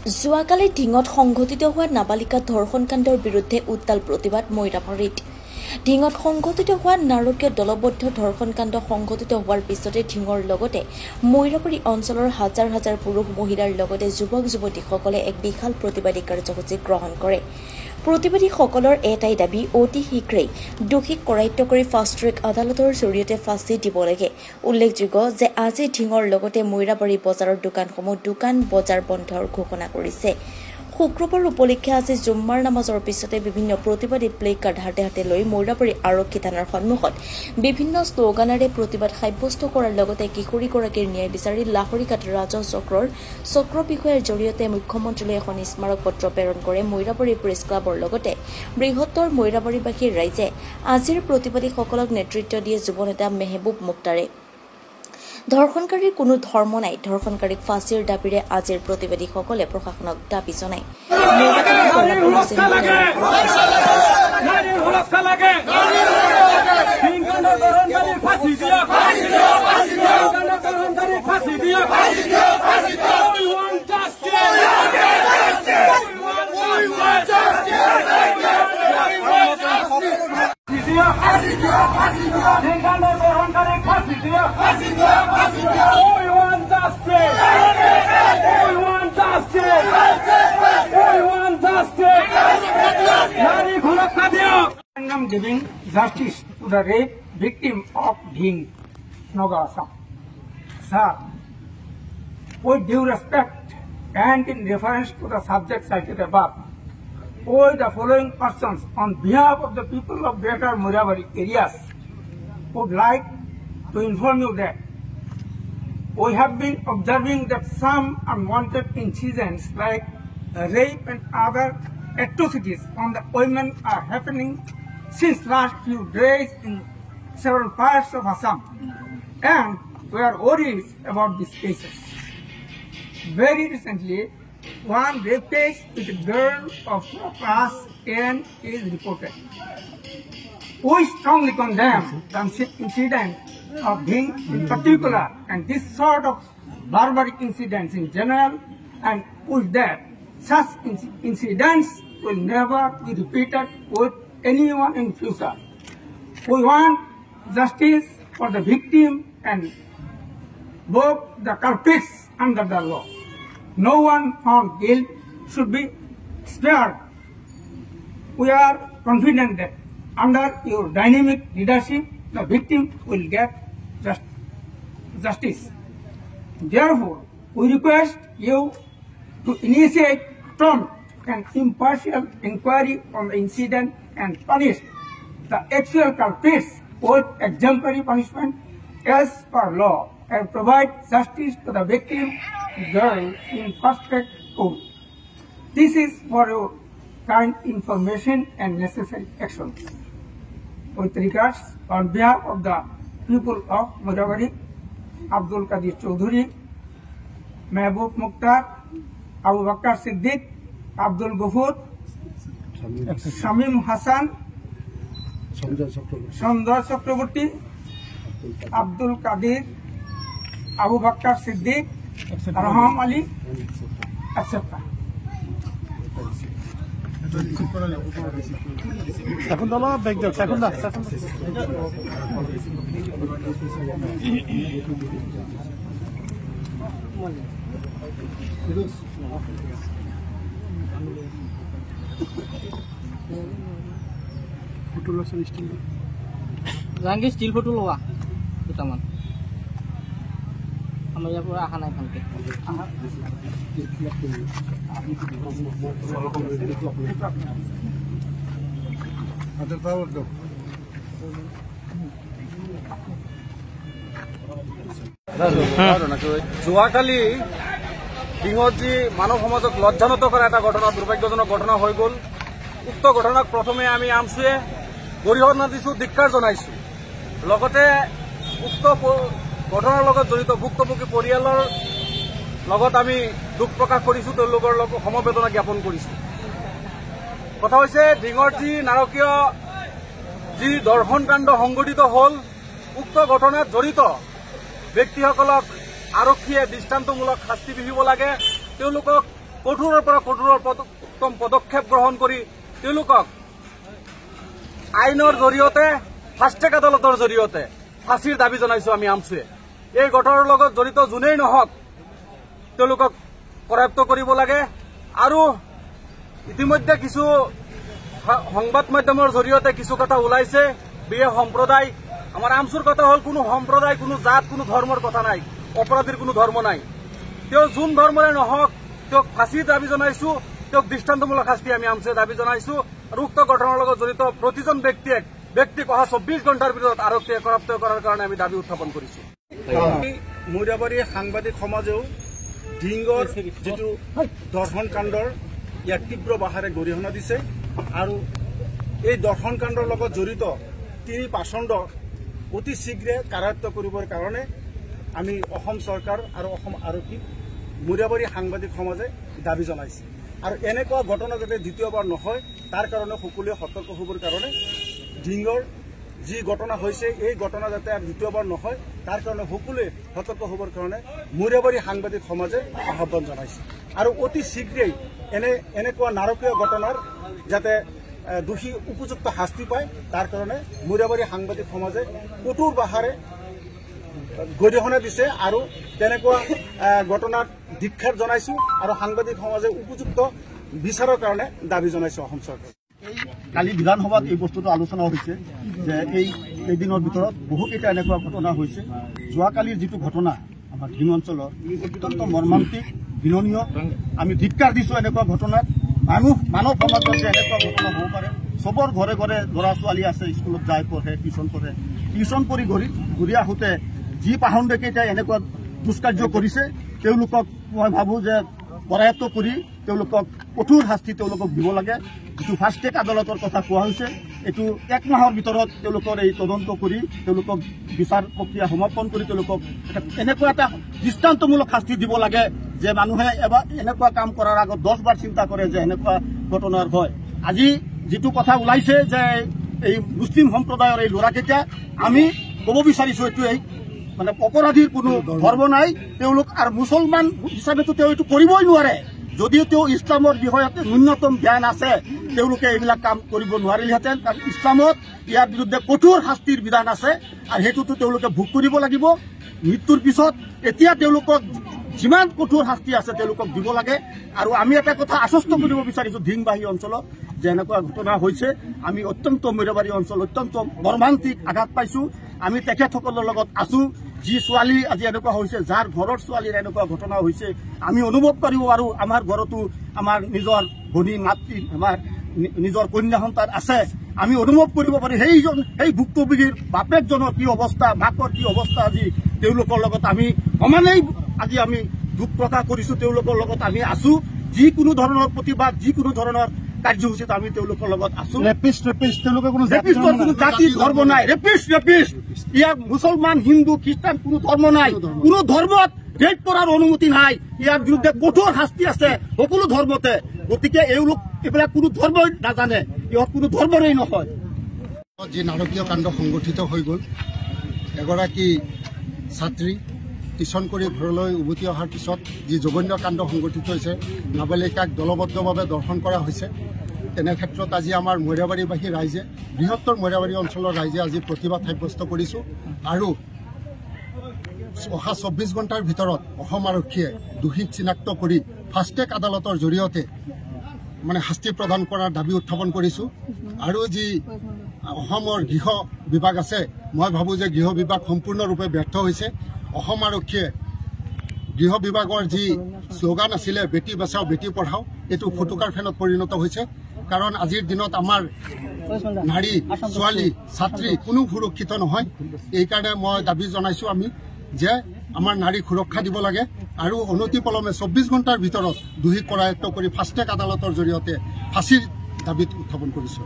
যোৱাকালি ঢিঙত সংঘটিত হোৱা নাবালিকা ধৰ্ষণ কাণ্ডৰ বিৰুদ্ধে উত্তাল প্ৰতিবাদ মইৰাবাৰীত। ঢিঙত সংঘটিত হোৱা নাৰকীয় দলবদ্ধ ধৰ্ষণ কাণ্ড সংঘটিত হোৱাৰ পিছতে ঢিঙৰ লগতে মইৰাবাৰী অঞ্চলৰ হাজাৰ হাজাৰ পুৰুষ মহিলাৰ লগতে যুৱক যুৱতীসকলে এক বিশাল প্ৰতিবাদী কাৰ্যসূচী গ্ৰহণ কৰে। প্ৰতিবাদীসকলৰ এটাই দাবী, অতি শীঘ্ৰেই দোষীক কৰায়ত্ব কৰি ফাষ্ট ট্ৰেক আদালতৰ জৰিয়তে ফাঁচি দিব লাগে। উল্লেখযোগ্য যে আজি ঢিঙৰ লগতে মইৰাবাৰী বজাৰৰ দোকানসমূহ দোকান বজাৰ বন্ধৰ ঘোষণা কৰিছে। শুক্ৰবাৰ উপলক্ষে আজি জুম্মাৰ নামাজৰ পিছতে বিভিন্ন প্ৰতিবাদী প্লে কাৰ্ড হাতে হাতে লৈ মইৰাবাৰী আৰক্ষী থানাৰ সন্মুখত বিভিন্ন শ্লোগানেৰে প্ৰতিবাদ সাব্যস্ত কৰাৰ লগতে কিশোৰীগৰাকীৰ ন্যায় বিচাৰি লাহৰীঘাট ৰাজহ চক্ৰৰ চক্ৰ বিষয়াৰ জৰিয়তে মুখ্যমন্ত্ৰীলৈ এখন স্মাৰক পত্ৰ প্ৰেৰণ কৰে মইৰাবাৰী প্ৰেছ ক্লাবৰ লগতে বৃহত্তৰ মইৰাবাৰীবাসীৰ ৰাইজে। আজিৰ প্ৰতিবাদীসকলক নেতৃত্ব দিয়ে যুৱনেতা মেহবুব মুক্তাৰে। ধৰ্ষণকাৰীৰ কোনো ধৰ্ম নাই, ধৰ্ষণকাৰীক ফাঁচীৰ দাবীৰে আজিৰ প্ৰতিবাদীসকলে প্ৰশাসনক দাবী জনায়। I'm giving justice to the rape victim of Dhing, Naga Assam. Sir, with due respect and in reference to the subject cited above, all the following persons on behalf of the people of Greater Moriabari areas would like to inform you that we have been observing that some unwanted incidents like rape and other atrocities on the women are happening since last few days in several parts of Assam, and we are worried about these cases. Very recently, one rape case with a girl of class 10 is reported. We strongly condemn the incident of Dhing in particular, and this sort of barbaric incidents in general, and with that, such incidents will never be repeated with anyone in future. We want justice for the victim and both the culprits under the law. No one found guilt should be spared. We are confident that under your dynamic leadership, the victim will get justice. Therefore, we request you to initiate prompt and impartial inquiry on the incident and punish the actual culprits with exemplary punishment as per law and provide justice to the victim girl in perfect court. This is for your kind information and necessary action. With regards, on behalf of the people of Moriabari, Abdul Qadir Chaudhuri, Mehboob Mukhtar, Abu Bakr Siddiq, Abdul Ghafoor, Shamim Hassan, Sandhya Chakraborty, Abdul Qadir, Abu Bakr Siddiq, Arham Ali, etc. জাংগি still photo লোৱা দুটামান আমাৰ ইয়াৰ পৰা অহা নাই ভালকে যোৱাকালি ঢিঙত যি মানৱ সমাজক লজ্জানত কৰা এটা ঘটনা, দুৰ্ভাগ্যজনক ঘটনা হৈ গ'ল। উক্ত ঘটনাক প্ৰথমে আমি আমচুৱে গৰিহণা দিছোঁ, ধিক্কাৰ জনাইছোঁ। লগতে উক্ত ঘটনাৰ লগত জড়িত ভুক্তভোগী পৰিয়ালৰ লগত আমি দুখ প্ৰকাশ কৰিছোঁ, তেওঁলোকৰ লগত সমবেদনা জ্ঞাপন কৰিছোঁ। কথা হৈছে, ঢিঙৰ যি নাৰকীয় যি ধৰ্ষণ কাণ্ড সংঘটিত হ'ল, উক্ত ঘটনাত জড়িত ব্যক্তিসকলক আৰক্ষীয়ে দৃষ্টান্তমূলক শাস্তি বিহিব লাগে। তেওঁলোকক কঠোৰৰ পৰা কঠোৰতম পদক্ষেপ গ্ৰহণ কৰি তেওঁলোকক আইনৰ জৰিয়তে ফাষ্টেগ আদালতৰ জৰিয়তে ফাঁচীৰ দাবী জনাইছো আমি আমছুৱে। এই ঘটনাৰ লগত জড়িত যোনেই নহওক তেওঁলোকক কৰায়ত্ব কৰিব লাগে। আৰু ইতিমধ্যে কিছু সংবাদ মাধ্যমৰ জৰিয়তে কিছু কথা ওলাইছে বিয়ে সম্প্ৰদায়। আমাৰ আমছুৰ কথা হ'ল কোনো সম্প্ৰদায়, কোনো জাত, কোনো ধৰ্মৰ কথা নাই, অপৰাধীৰ কোনো ধৰ্ম নাই। তেওঁ যোন ধৰ্মৰে নহওক তেওঁক ফাঁচীৰ দাবী জনাইছো, তেওঁক দৃষ্টান্তমূলক শাস্তি আমি আমছুৱে দাবী জনাইছো। আৰু উক্ত ঘটনাৰ লগত জড়িত প্ৰতিজন ব্যক্তিক অহা 24 ঘণ্টাৰ ভিতৰত আৰক্ষীয়ে কৰায়ত্ব কৰাৰ কাৰণে আমি দাবী উত্থাপন কৰিছো। মৈৰাবাৰী সাংবাদিক সমাজেও ধিংগৰ যিটো দৰ্শন কাণ্ডৰ ইয়াক তীব্ৰ ভাষাৰে গৰিহণা দিছে আৰু এই দৰ্শন কাণ্ডৰ লগত জড়িত 3 পাচণ্ডক অতি শীঘ্ৰে কাৰায়ত্ব কৰিবৰ কাৰণে আমি অসম চৰকাৰ আৰু অসম আৰক্ষীক মৈৰাবাৰী সাংবাদিক সমাজে দাবী জনাইছে। আৰু এনেকুৱা ঘটনা যাতে দ্বিতীয়বাৰ নহয় তাৰ কাৰণে সকলোৱে সতৰ্ক হ'বৰ কাৰণে ধিংগৰ যি ঘটনা হৈছে এই ঘটনা যাতে আৰু দ্বিতীয়বাৰ নহয় তাৰ কাৰণে সকলোৱে সতৰ্ক হ'বৰ কাৰণে মৈৰাবাৰী সাংবাদিক সমাজে আহ্বান জনাইছে। আৰু অতি শীঘ্ৰেই এনেকুৱা নাৰকীয় ঘটনাৰ যাতে দোষী উপযুক্ত শাস্তি পায় তাৰ কাৰণে মৈৰাবাৰী সাংবাদিক সমাজে কঠোৰ ভাষাৰে গৰিহণা দিছে আৰু তেনেকুৱা ঘটনাত ধিক্ষাৰ জনাইছো আৰু সাংবাদিক সমাজে উপযুক্ত বিচাৰৰ কাৰণে দাবী জনাইছো অসম চৰকাৰ। কালি বিধানসভাত এই বস্তুটো আলোচনা হৈছে যে এইদিনৰ ভিতৰত বহুকেইটা এনেকুৱা ঘটনা হৈছে। যোৱাকালিৰ যিটো ঘটনা আমাৰ ধিং অঞ্চলৰ অত্যন্ত মৰ্মান্তিক, ঘৃণনীয়। আমি ধিক্কাৰ দিছো এনেকুৱা ঘটনাত। মানৱ সমাজত যে এনেকুৱা ঘটনা হ'ব পাৰে। চবৰ ঘৰে ঘৰে ল'ৰা ছোৱালী আছে, স্কুলত যায় পঢ়ে, টিউশ্যন পঢ়ে। টিউশ্যন কৰি ঘূৰি আহোঁতে যি পাহণ্ডকেইটাই এনেকুৱা দুষ্কাৰ্য কৰিছে তেওঁলোকক মই ভাবোঁ যে কৰায়ত্ব কৰি তেওঁলোকক কঠোৰ শাস্তি তেওঁলোকক দিব লাগে। যিটো ফাষ্টেগ আদালতৰ কথা কোৱা হৈছে এইটো 1 মাহৰ ভিতৰত তেওঁলোকৰ এই তদন্ত কৰি তেওঁলোকক বিচাৰ প্ৰক্ৰিয়া সমাপন কৰি তেওঁলোকক এনেকুৱা এটা দৃষ্টান্তমূলক শাস্তি দিব লাগে যে মানুহে এবাৰ এনেকুৱা কাম কৰাৰ আগত 10 বাৰ চিন্তা কৰে যে এনেকুৱা ঘটনাৰ হয়। আজি যিটো কথা ওলাইছে যে এই মুছলিম সম্প্ৰদায়ৰ এই ল'ৰাকেইটা, আমি ক'ব বিচাৰিছো এইটোৱেই মানে অপৰাধীৰ কোনো ধৰ্ম নাই। তেওঁলোক আৰু মুছলমান হিচাপেতো তেওঁ এইটো কৰিবই নোৱাৰে। যদিও তেওঁ ইছলামৰ বিষয়ে ন্যূনতম জ্ঞান আছে তেওঁলোকে এইবিলাক কাম কৰিব নোৱাৰিলেহেঁতেন। কাৰণ ইছলামত ইয়াৰ বিৰুদ্ধে কঠোৰ শাস্তিৰ বিধান আছে আৰু সেইটোতো তেওঁলোকে ভোগ কৰিব লাগিব মৃত্যুৰ পিছত। এতিয়া তেওঁলোকক যিমান কঠোৰ শাস্তি আছে তেওঁলোকক দিব লাগে। আৰু আমি এটা কথা আশ্বস্ত কৰিব বিচাৰিছো ধিংবাহী অঞ্চলত যে এনেকুৱা ঘটনা হৈছে। আমি অত্যন্ত মৈৰাবাৰী অঞ্চল অত্যন্ত মৰ্মান্তিক আঘাত পাইছো। আমি তেখেতসকলৰ লগত আছো। যি ছোৱালী আজি এনেকুৱা হৈছে, যাৰ ঘৰৰ ছোৱালীৰ এনেকুৱা ঘটনা হৈছে, আমি অনুভৱ কৰিব পাৰোঁ। আমাৰ ঘৰতো আমাৰ নিজৰ ভনী মাতৃ, আমাৰ নিজৰ কন্যা সন্তান আছে। আমি অনুভৱ কৰিব পাৰোঁ সেই ভুক্তভোগীৰ বাপেকজনৰ কি অৱস্থা, মাকৰ কি অৱস্থা। আজি তেওঁলোকৰ লগত আমি সমানেই আজি আমি দুখ প্ৰকাশ কৰিছো। তেওঁলোকৰ লগত আমি আছো। যিকোনো ধৰণৰ প্ৰতিবাদ, যিকোনো ধৰণৰ কাৰ্যসূচীত আমি তেওঁলোকৰ লগত আছো। তেওঁলোকৰ কোনো জাতি ধৰ্ম নাই। ৰেপিষ্ট ইয়াৰ মুছলমান, হিন্দু, খ্ৰীষ্টান কোনো ধৰ্ম নাই। কোনো ধৰ্মত ৰেপ কৰাৰ অনুমতি নাই। ইয়াৰ বিৰুদ্ধে কঠোৰ শাস্তি আছে সকলো ধৰ্মতে। গতিকে এওঁলোক এইবিলাক কোনো ধৰ্মই নাজানে, ইহঁত কোনো ধৰ্মৰেই নহয়। যি নাৰকীয় কাণ্ড সংগঠিত হৈ গ'ল, এগৰাকী ছাত্ৰী টিউশ্যন কৰি ঘৰলৈ উভতি অহাৰ পিছত যি জঘন্য কাণ্ড সংগঠিত হৈছে, নাবালিকাক দলবদ্ধভাৱে দৰ্শন কৰা হৈছে। তেনে ক্ষেত্ৰত আজি আমাৰ মৈৰাবাৰীবাসী ৰাইজে, বৃহত্তৰ মৈৰাবাৰী অঞ্চলৰ ৰাইজে আজি প্ৰতিবাদ সাব্যস্ত কৰিছোঁ। আৰু অহা 24 ঘণ্টাৰ ভিতৰত অসম আৰক্ষীয়ে দোষীক চিনাক্ত কৰি ফাষ্টেগ আদালতৰ জৰিয়তে মানে শাস্তি প্ৰদান কৰাৰ দাবী উত্থাপন কৰিছোঁ। আৰু যি অসমৰ গৃহ বিভাগ আছে, মই ভাবোঁ যে গৃহ বিভাগ সম্পূৰ্ণৰূপে ব্যৰ্থ হৈছে। অসম আৰক্ষীয়ে গৃহ বিভাগৰ যি শ্লোগান আছিলে বেটী বচাও বেটী পঢ়াও, এইটো ফটকাৰ ফেনত পৰিণত হৈছে। কাৰণ আজিৰ দিনত আমাৰ নাৰী, ছোৱালী, ছাত্ৰী কোনো সুৰক্ষিত নহয়। এইকাৰণে মই দাবী জনাইছোঁ আমি যে আমাৰ নাৰীক সুৰক্ষা দিব লাগে আৰু অনতিপলমে 24 ঘণ্টাৰ ভিতৰত দোষীক কৰায়ত্ব কৰি ফাষ্টেগ আদালতৰ জৰিয়তে ফাঁচীৰ দাবীত উত্থাপন কৰিছোঁ।